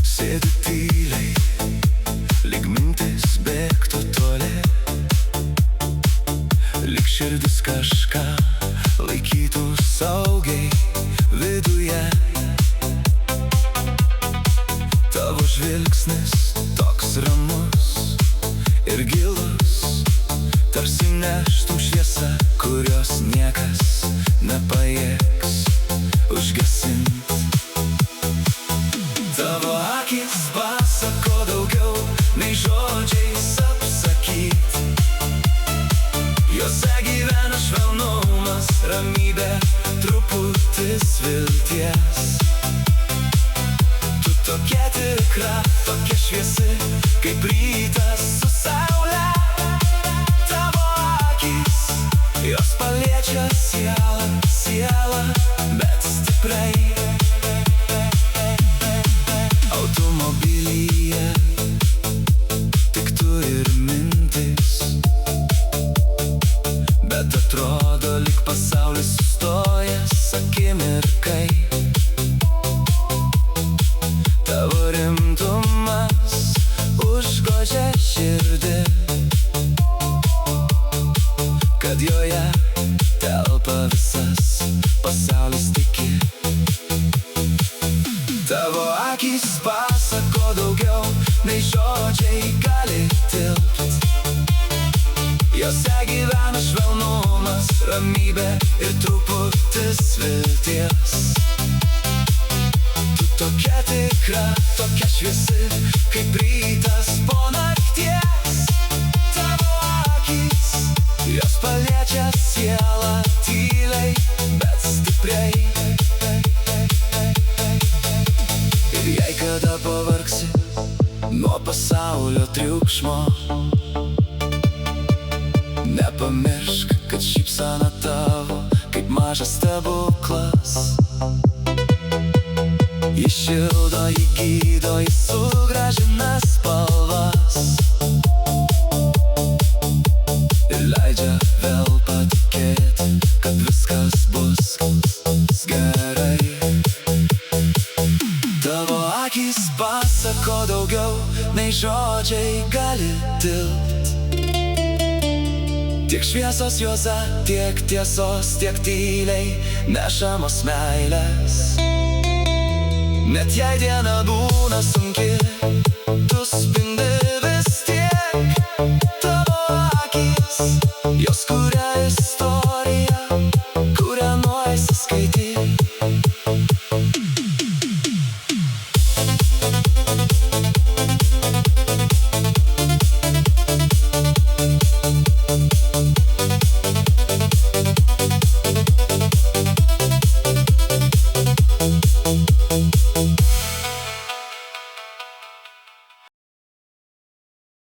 Sėdi tyliai, lyg mintis bėgtų toli, lyg širdis kažką laikytų saugiai viduje. Tavo žvilgsnis toks ramus ir gilus, tarsi neštum šviesą, kurios niekas nepajėgs užgesint. Tavo akys pasako daugiau nei žodžiais apsakyt. Jose gyvena švelnumas, ramybė, truputis vilties. Tu tokia tikra, tokia šviesi, kaip rytas su saule. Tavo akys, jos paliečia sielą, sielą, bet stipriai. Automobilyje tik tu ir mintis, bet atrodo lyg pasaulis sustojęs akimirkai. Tavo rimtumas užgožia širdį, kad joje telpa visas pasaulis tiki. Tavo akys pasako daugiau nei žodžiai gali tilpt. Jose gyvena švelnumas, ramybė ir truputis vilties. Tu tokia tikra, tokia šviesi, kaip rytas po nakties. Tavo akys, jos paliečia sielą tyliai, bet stipriai. Ir jei kada pavargsi nuo pasaulio triukšmo, nepamiršk, kad šypsena tavo kaip mažas stebuklas. Ji šildo, ji gydo, ji sugrąžina spalvas ir leidžia vėl patikėti, kad viskas bus gerai. Tavo akys pasako daugiau nei žodžiai gali tilpt. Tiek šviesos juose, tiek tiesos, tiek tyliai nešamos meilės. Net jei diena būna sunki, tu spindi vis tiek. Tavo akys, jos kuria istoriją.